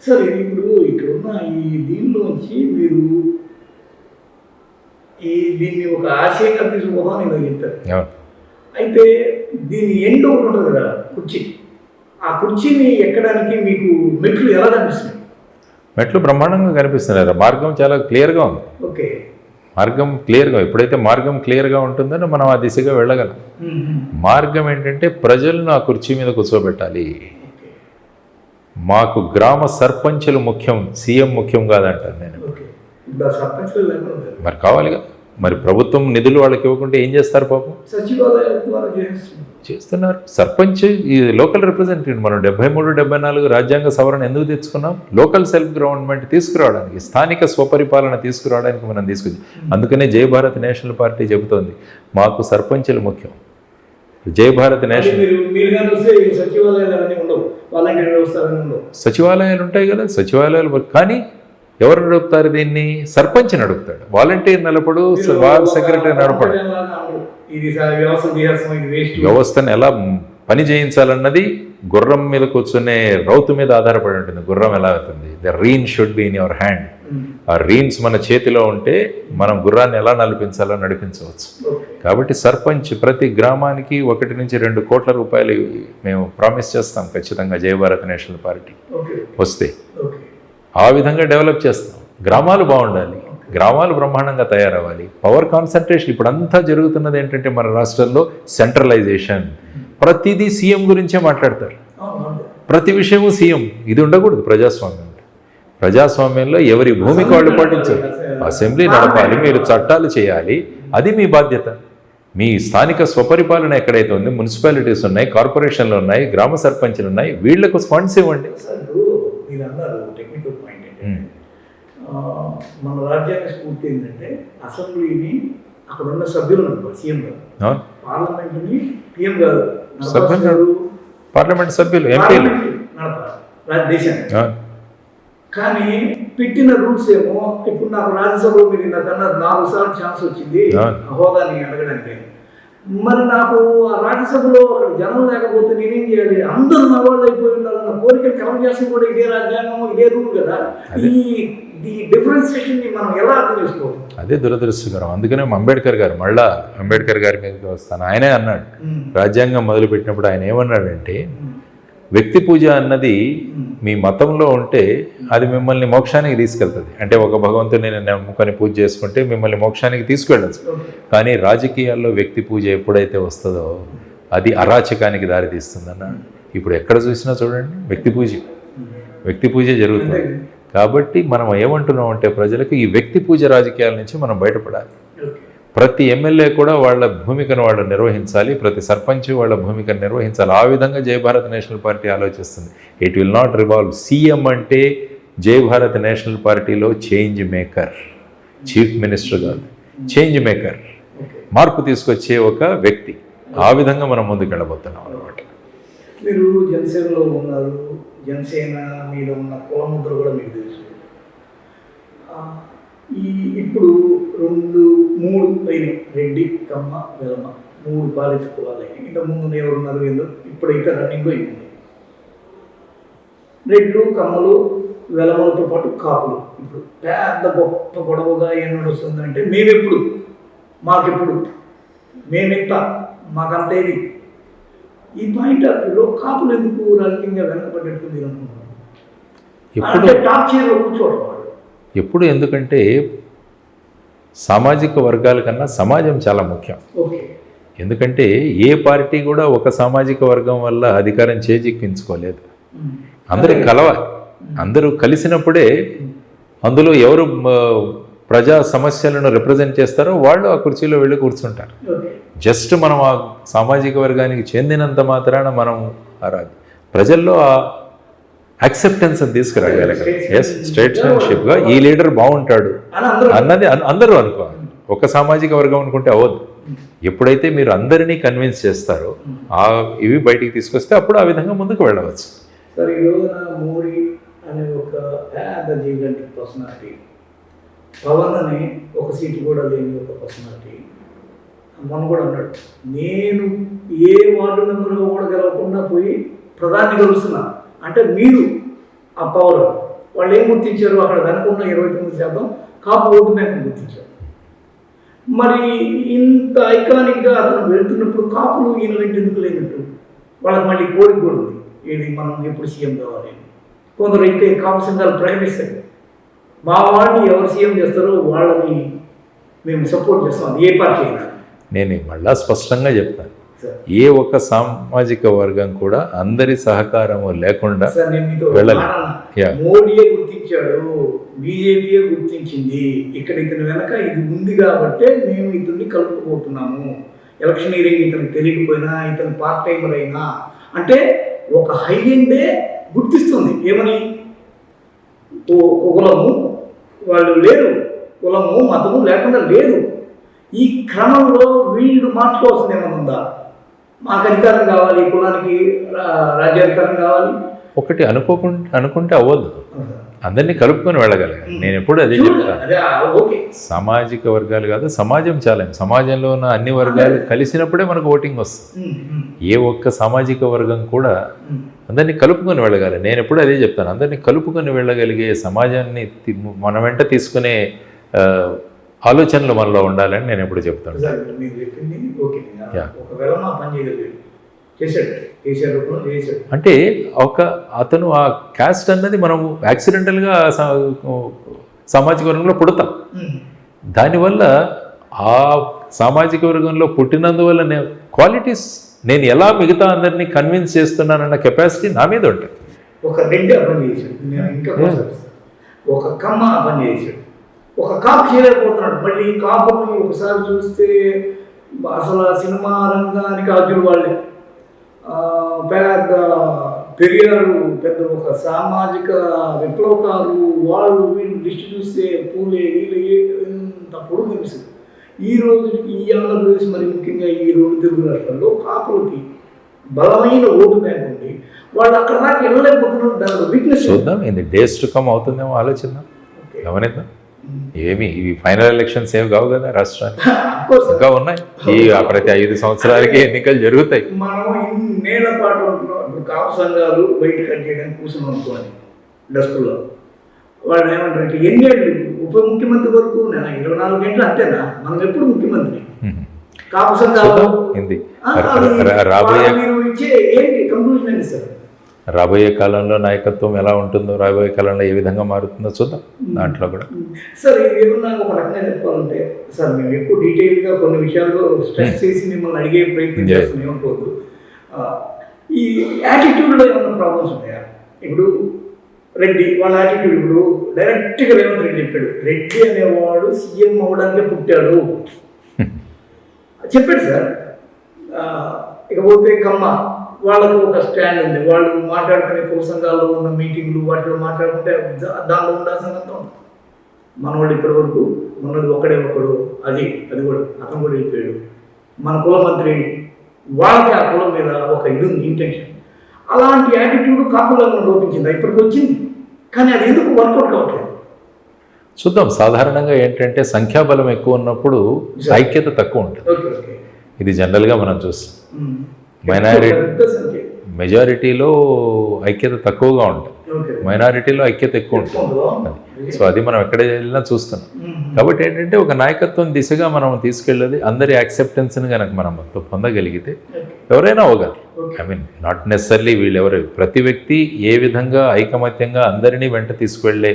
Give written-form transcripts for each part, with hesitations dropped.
Sir ఇప్పుడు ఇక్కడున్న ఈ దీనిలోంచి మీరు దీన్ని ఒక ఆశయంగా తీసుకుపోదాం నేను చెప్పాను. అయితే దీని ఎండ్ ఒకటి ఉంటుంది కదా, కుర్చీ. ఆ కుర్చీని ఎక్కడానికి మీకు మెట్లు ఎలా కనిపిస్తున్నాయి? మెట్లు బ్రహ్మాండంగా కనిపిస్తున్నాయి. మార్గం చాలా క్లియర్గా ఉంది. ఓకే, మార్గం క్లియర్గా, ఎప్పుడైతే మార్గం క్లియర్గా ఉంటుందో మనం ఆ దిశగా వెళ్ళగలం. మార్గం ఏంటంటే ప్రజలను ఆ కుర్చీ మీద కూర్చోబెట్టాలి. మాకు గ్రామ సర్పంచులు ముఖ్యం, సీఎం ముఖ్యం కాదంటాను నేను. మరి కావాలిగా, మరి ప్రభుత్వం నిధులు వాళ్ళకి ఇవ్వకుంటే ఏం చేస్తారు పాపం? చేస్తున్నారు. సర్పంచ్ ఈ లోకల్ రిప్రజెంటేటివ్. మనం 73, 74 రాజ్యాంగ సవరణ ఎందుకు తెచ్చుకున్నాం? లోకల్ సెల్ఫ్ గవర్నమెంట్ తీసుకురావడానికి, స్థానిక స్వపరిపాలన తీసుకురావడానికి మనం తీసుకొచ్చాం. అందుకనే జై భారత్ నేషనల్ పార్టీ చెబుతోంది మాకు సర్పంచులు ముఖ్యం. జై భారత్ నేషనల్ సచివాలయాలు ఉంటాయి కదా, సచివాలయాలు. కానీ ఎవరు నడుపుతారు దీన్ని? సర్పంచ్ నడుపుతాడు. వాలంటీర్ నడపడు, వార్డ్ సెక్రటరీ నడపడు. వ్యవస్థను ఎలా పని చేయించాలన్నది గుర్రం మీద కూర్చునే రౌతు మీద ఆధారపడి ఉంటుంది. గుర్రం ఎలా అవుతుంది? The reign should be in your hand. ఆ రీన్స్ మన చేతిలో ఉంటే మనం గుర్రాన్ని ఎలా నడిపించాలో నడిపించవచ్చు. కాబట్టి సర్పంచ్ ప్రతి గ్రామానికి 1 నుంచి 2 కోట్ల రూపాయలు మేము ప్రామిస్ చేస్తాం ఖచ్చితంగా జై భారత్ నేషనల్ పార్టీ వస్తే. ఆ విధంగా డెవలప్ చేస్తాం. గ్రామాలు బాగుండాలి, గ్రామాలు బ్రహ్మాండంగా తయారవ్వాలి. పవర్ కాన్సన్ట్రేషన్ ఇప్పుడు అంతా జరుగుతున్నది ఏంటంటే మన రాష్ట్రంలో సెంట్రలైజేషన్. ప్రతిదీ సీఎం గురించే మాట్లాడతారు, ప్రతి విషయము సీఎం. ఇది ఉండకూడదు ప్రజాస్వామ్యం. ప్రజాస్వామ్యంలో ఎవరి భూమికి వాళ్ళు పాటించారు. అసెంబ్లీ నడపాలి, మీరు చట్టాలు చేయాలి, అది మీ బాధ్యత. మీ స్థానిక స్వపరిపాలన ఎక్కడైతే ఉంది, మున్సిపాలిటీస్ ఉన్నాయి, కార్పొరేషన్లు ఉన్నాయి, గ్రామ సర్పంచ్లు ఉన్నాయి, వీళ్లకు ఫండ్స్ ఇవ్వండి. మన రాజ్యాంగ స్ఫూర్తి ఏంటంటే అసెంబ్లీని అక్కడ ఉన్న సభ్యులు నడపాలి, సీఎం గారు. పార్లమెంట్ని పిఎం గారు, పార్లమెంట్ సభ్యులు, ఎంపీలు నడపాలి దేశాన్ని. కానీ పెట్టిన రూల్స్ ఏమో, ఇప్పుడు నాకు రాజ్యసభలో మీరు నాకన్నా 4 సార్లు ఛాన్స్ వచ్చింది హోదాని అడగడానికి. మరి నాకు ఆ రాజ్యసభలో అక్కడ జనం లేకపోతే నేనేం చేయాలి? అందరూ నా వాళ్ళు అయిపోయి ఉండాలన్న కోరికలు కలెక్ట్ చేస్తే కూడా ఇదే రాజ్యాంగము, ఇదే రూల్ కదా. ఈ డిఫరెన్సియేషన్ని మనం ఎలా అర్థం చేసుకోవాలి? అదే దురదృష్టకరం. అందుకనే అంబేద్కర్ గారు, మళ్ళా అంబేద్కర్ గారి మీదకి వస్తాను. ఆయనే అన్నాడు, రాజ్యాంగం మొదలుపెట్టినప్పుడు ఆయన ఏమన్నాడంటే, వ్యక్తి పూజ అన్నది మీ మతంలో ఉంటే అది మిమ్మల్ని మోక్షానికి తీసుకెళ్తుంది. అంటే ఒక భగవంతుని నమ్ముకొని పూజ చేసుకుంటే మిమ్మల్ని మోక్షానికి తీసుకువెళ్ళచ్చు. కానీ రాజకీయాల్లో వ్యక్తి పూజ ఎప్పుడైతే వస్తుందో అది అరాచకానికి దారితీస్తుందన్న. ఇప్పుడు ఎక్కడ చూసినా చూడండి వ్యక్తి పూజ జరుగుతుంది. కాబట్టి మనం ఏమంటున్నాం అంటే ప్రజలకు ఈ వ్యక్తి పూజ రాజకీయాల నుంచి మనం బయటపడాలి. ప్రతి ఎమ్మెల్యే కూడా వాళ్ళ భూమికను వాళ్ళు నిర్వహించాలి, ప్రతి సర్పంచ్ వాళ్ళ భూమికను నిర్వహించాలి. ఆ విధంగా జై భారత్ నేషనల్ పార్టీ ఆలోచిస్తుంది. It will not revolve. CM అంటే జై భారత్ నేషనల్ పార్టీలో చేంజ్ మేకర్, చీఫ్ మినిస్టర్ కాదు, చేంజ్ మేకర్, మార్పు తీసుకొచ్చే ఒక వ్యక్తి. ఆ విధంగా మనం ముందుకు వెళ్ళబోతున్నాం అన్నమాట. మీరు జనసేనలో ఉన్నారు, జనసేన మీద ఉన్న కులముద్ర కూడా మీకు తెలుసు. ఇప్పుడు 2, 3 అయినాయి, రెడ్డి, కమ్మ, వెలమ, 3 పాలిత కులాలు అయినాయి. ఇంతకుముందు ఎవరున్నారు ఏందో ఇప్పుడైతే రన్నింగ్ అయిపోయింది. రెడ్లు, కమ్మలు, వెలమలతో పాటు కాపులు. ఇప్పుడు పెద్ద గొప్ప గొడవగా ఏం నడుస్తుందంటే మాకెప్పుడు మేమెత్త, మాకంతా ఇది. ఈ పాయింట్ ఆఫ్ వ్యూలో కాపులు ఎందుకు రాజకీయంగా వెనకబడ్డట్టు మీరు అనుకుంటున్నారు? టాప్ చైర్లో కూర్చోవడం ఎప్పుడు, ఎందుకంటే సామాజిక వర్గాల కన్నా సమాజం చాలా ముఖ్యం. ఎందుకంటే ఏ పార్టీ కూడా ఒక సామాజిక వర్గం వల్ల అధికారం చేజిక్కించుకోలేదు. అందరూ కలవాలి, అందరూ కలిసినప్పుడే అందులో ఎవరు ప్రజా సమస్యలను రిప్రజెంట్ చేస్తారో వాళ్ళు ఆ కుర్చీలో వెళ్ళి కూర్చుంటారు. జస్ట్ మనం ఆ సామాజిక వర్గానికి చెందినంత మాత్రాన మనం ప్రజల్లో ఆ యాక్సెప్టెన్స్ అని తీసుకురాగలగాలి. స్టేట్స్మెన్షిప్గా ఈ లీడర్ బాగుంటాడు అన్నది అందరూ అనుకోవాలి. ఒక సామాజిక వర్గం అనుకుంటే అవ్వదు. ఎప్పుడైతే మీరు అందరినీ కన్విన్స్ చేస్తారో ఇవి బయటికి తీసుకొస్తే అప్పుడు ఆ విధంగా ముందుకు వెళ్ళవచ్చు. సార్, ఈ రోజున మోడీ అనే ఒక పెద్ద జీవితంటి పర్సనాలిటీ, పవన్ అని ఒక సీటు కూడా లేని ఒక పర్సనాలిటీ, మనం కూడా అన్నాడు, నేను ఏ వార్డు మెంబర్గా కూడా గెలవకుండా పోయి ప్రధాని గెలుస్తున్నా అంటే మీరు ఆ పవర్ వాళ్ళు ఏం గుర్తించారు, అక్కడ వెనకున్న 29% కాపు ఓటు బ్యాంకును గుర్తించారు. మరి ఇంత ఐకానిక్గా అతను వెళ్తున్నప్పుడు కాపులు ఈయన వెంట ఎందుకు లేనట్టు? వాళ్ళకి మళ్ళీ కోరిక కూడా ఉంది, ఏది మనం ఎప్పుడు సీఎం కావాలి. కొందరు అయితే కాపు సంఘాలు ప్రకటిస్తారు, మా వాళ్ళని ఎవరు సీఎం చేస్తారో వాళ్ళని మేము సపోర్ట్ చేస్తాం, అది ఏ పార్టీ అయినా. నేను మళ్ళా స్పష్టంగా చెప్తాను, ఏ ఒక్క సామాజిక వర్గం కూడా అందరి సహకారము లేకుండా మోడీయే గుర్తించాడు, బీజేపీయే గుర్తించింది, ఇక్కడ ఇతని వెనక ఇది ఉంది కాబట్టే మేము ఇతన్ని కలుపుకోబోతున్నాము. ఎలక్షనీరింగ్ ఇతనికి తెలియకపోయినా, ఇతని పార్ట్ టైమర్ అయినా అంటే ఒక హై ఎండే గుర్తిస్తుంది. ఏమని? కులము వాళ్ళు లేరు, కులము మతము లేకుండా లేదు. ఈ క్రమంలో వీళ్ళు మార్చుకోవాల్సింది ఏమైనా ఉందా? మాకు అధికారం కావాలి, కులానికి రాజ్యాధికారం కావాలి. ఒకటి అనుకుంటే అవ్వదు, అందరినీ కలుపుకొని వెళ్ళగలగాలి. నేను ఎప్పుడు అదే చెప్తాను, సామాజిక వర్గాలు కాదు సమాజం చాలా, సమాజంలో ఉన్న అన్ని వర్గాలు కలిసినప్పుడే మనకు ఓటింగ్ వస్తుంది. ఏ ఒక్క సామాజిక వర్గం కూడా అందరినీ కలుపుకొని వెళ్ళగాలి. నేను ఎప్పుడు అదే చెప్తాను, అందరినీ కలుపుకొని వెళ్ళగలిగే సమాజాన్ని మన వెంట తీసుకునే ఆలోచనలు మనలో ఉండాలని నేను ఎప్పుడు చెప్తాను. అంటే అతను ఆ క్యాస్ట్ అన్నది మనము యాక్సిడెంటల్గా సామాజిక వర్గంలో పుడతాం. దానివల్ల ఆ సామాజిక వర్గంలో పుట్టినందువల్ల క్వాలిటీస్ నేను ఎలా మిగతా అందరినీ కన్విన్స్ చేస్తున్నానన్న కెపాసిటీ నా మీద ఉంటుంది. ఒక రెడ్డి పని చేశాడు, ఒక కమ్మ పని చేశాడు, ఒక కాపు చేయలేకపోతున్నాడు. మళ్ళీ కాపుని ఒకసారి చూస్తే అసలు సినిమా రంగానికి అర్జుడు వాళ్ళే, పెద్ద పెరియారు, పెద్ద ఒక సామాజిక విప్లవకారు వాళ్ళు, వీళ్ళు లిస్టు చూస్తే పూలే వీళ్ళు ఎంత పొడుగు కనిపిస్తుంది. ఈ రోజుకి ఈ ఆంధ్రప్రదేశ్ మరి ముఖ్యంగా ఈ 2 తెలుగు రాష్ట్రాల్లో కాపులకి బలమైన ఓటు బ్యాంక్ ఉంది. వాళ్ళు అక్కడ దాకా వెళ్ళలేకపోతున్నారు. దానిలో వీక్నెస్ చూద్దాం, ఇది డేస్ టు కమ్ అవుతుందేమో ఆలోచిద్దాం, గమనిద్దాం. ఏమి ఇవి ఫైనల్ ఎలక్షన్స్ ఏమి కావు కదా, రాష్ట్రానికి ఇంకా ఉన్నాయి. ఈ ప్రతి 5 సంవత్సరాలకి ఎన్నికలు జరుగుతాయి. మనం ఇన్నేళ్ల పాటు ఇప్పుడు కాపు సంఘాలు బయట కట్ చేయడానికి కూర్చొని అనుకోవాలి డస్కుల్లో. వాళ్ళు ఏమంటారంటే ఎన్నేళ్ళు ఉప ముఖ్యమంత్రి వరకు 24 గంటలు అంతేనా, మనం ఎప్పుడు ముఖ్యమంత్రి? కాపు సంఘాలు మీరు ఇచ్చే ఏంటి కంక్లూజన్ ఏంటి సార్? రాబోయే కాలంలో నాయకత్వం ఎలా ఉంటుందో, రాబోయే కాలంలో ఏ విధంగా మారుతుందో చూద్దాం. దాంట్లో కూడా సార్ ఏమన్నా ఒక రకంగా చెప్పాలంటే సార్, మేము ఎక్కువ డీటెయిల్గా కొన్ని విషయాల్లో స్ట్రెస్ చేసి మిమ్మల్ని అడిగే ప్రయత్నం చేస్తున్నాం ఏమనుకోవద్దు. ఈ యాటిట్యూడ్లో ఏమన్నా ప్రాబ్లమ్స్ ఉన్నాయా? ఇప్పుడు రెడ్డి వాళ్ళ యాటిట్యూడ్, ఇప్పుడు డైరెక్ట్గా రేవంత్ రెడ్డి చెప్పాడు, రెడ్డి అనేవాడు సీఎం అవ్వడానికే పుట్టాడు చెప్పాడు సార్. ఇకపోతే కమ్మ వాళ్ళకు ఒక స్టాండ్ ఉంది, వాళ్ళు మాట్లాడుకునే కుల సంఘాల్లో ఉన్న మీటింగ్లు వాటిలో మాట్లాడుకుంటే దానిలో ఉండాల్సిన అంతా ఉంది. మనవాళ్ళు ఇప్పటి వరకు ఉన్నది ఒకడు అది కూడా అతను కూడా వెళ్ళిపోయాడు. మన కుల మంత్రి వాళ్ళకి ఆ కులం మీద ఒక ఇది ఉంది, ఇంటెన్షన్. అలాంటి యాటిట్యూడ్ కాపులలో లోపించింది, ఇప్పటికి వచ్చింది, కానీ అది ఎందుకు వర్కౌట్ కావట్లేదు చూద్దాం. సాధారణంగా ఏంటంటే సంఖ్యాబలం ఎక్కువ ఉన్నప్పుడు ఐక్యత తక్కువ ఉంటుంది. ఇది జనరల్గా మనం చూస్తాం. మెజారిటీలో ఐక్యత తక్కువగా ఉంటుంది, మైనారిటీలో ఐక్యత ఎక్కువ ఉంటుంది. సో అది మనం ఎక్కడ వెళ్ళినా చూస్తున్నాం. కాబట్టి ఏంటంటే ఒక నాయకత్వం దిశగా మనం తీసుకెళ్ళేది అందరి యాక్సెప్టెన్స్ని కనుక మనం పొందగలిగితే ఎవరైనా అవ్వగలరు. ఐ మీన్ నాట్ నెసర్లీ వీళ్ళెవరు, ప్రతి వ్యక్తి ఏ విధంగా ఐకమత్యంగా అందరినీ వెంట తీసుకువెళ్ళే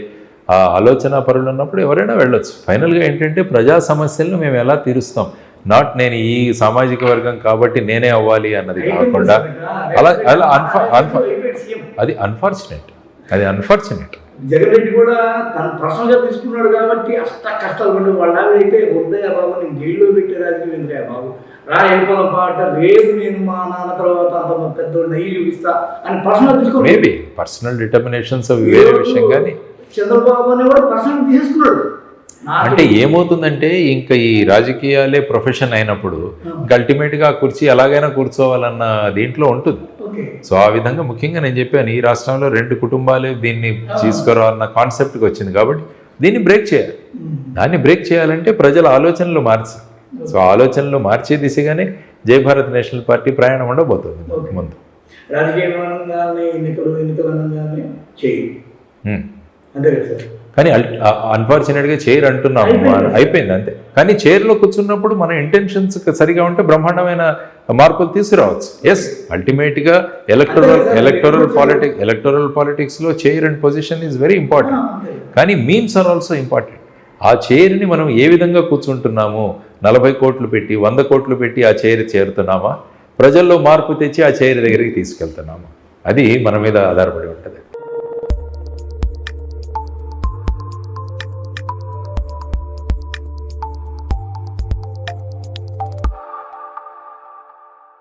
ఆ ఆలోచన పరులు ఉన్నప్పుడు ఎవరైనా వెళ్ళొచ్చు. ఫైనల్గా ఏంటంటే ప్రజా సమస్యలను మేము ఎలా తీరుస్తాం, నాట్ నేను ఈ సామాజిక వర్గం కాబట్టి నేనే అవ్వాలి అన్నది కాకుండా అలా అది అన్ఫార్చునేట్. జగన్ రెడ్డి కూడా తను పర్సనల్గా తీసుకున్నాడు కాబట్టి కష్టాలు పడి వాళ్ళ అయితే వద్దయ్యా బాబు, నేను జైల్లో పెట్టే రాజకీయం ఎందుకయ్యా బాబు, రా వెళ్ళిపోదాం పాట, రేపు నేను మా నాన్న తర్వాత అంత పెద్ద నెయ్యి చూపిస్తా అని పర్సనల్ తీసుకున్నాడు. మేబీ పర్సనల్ డిటర్మినేషన్స్ వేరే విషయం, కానీ చంద్రబాబు అనేవాడు పర్సనల్ తీసుకున్నాడు. అంటే ఏమవుతుందంటే ఇంకా ఈ రాజకీయాలే ప్రొఫెషన్ అయినప్పుడు అల్టిమేట్గా ఆ కుర్చీ ఎలాగైనా కూర్చోవాలన్న దీంట్లో ఉంటుంది. సో ఆ విధంగా ముఖ్యంగా నేను చెప్పాను, ఈ రాష్ట్రంలో 2 కుటుంబాలు దీన్ని తీసుకురావాలన్న కాన్సెప్ట్కి వచ్చింది కాబట్టి దీన్ని బ్రేక్ చేయాలి. దాన్ని బ్రేక్ చేయాలంటే ప్రజల ఆలోచనలు మార్చాలి. సో ఆలోచనలు మార్చే దిశగానే జై భారత్ నేషనల్ పార్టీ ప్రయాణం ఉండబోతుంది ముందు. అంతే కదా సార్. కానీ అన్ఫార్చునేట్గా చైర్ అంటున్నాము, అయిపోయింది అంతే. కానీ చైర్లో కూర్చున్నప్పుడు మన ఇంటెన్షన్స్ సరిగా ఉంటే బ్రహ్మాండమైన మార్పులు తీసుకురావచ్చు. ఎస్, అల్టిమేట్గా ఎలక్టోరల్ పాలిటిక్స్లో chair and position is very important. కానీ మీమ్స్ ఆర్ ఆల్సో ఇంపార్టెంట్. ఆ చైర్ని మనం ఏ విధంగా కూర్చుంటున్నాము, 40 కోట్లు పెట్టి 100 కోట్లు పెట్టి ఆ చైర్ చేరుతున్నామా, ప్రజల్లో మార్పు తెచ్చి ఆ చైర్ దగ్గరికి తీసుకెళ్తున్నామా, అది మన మీద ఆధారపడి ఉంటుంది.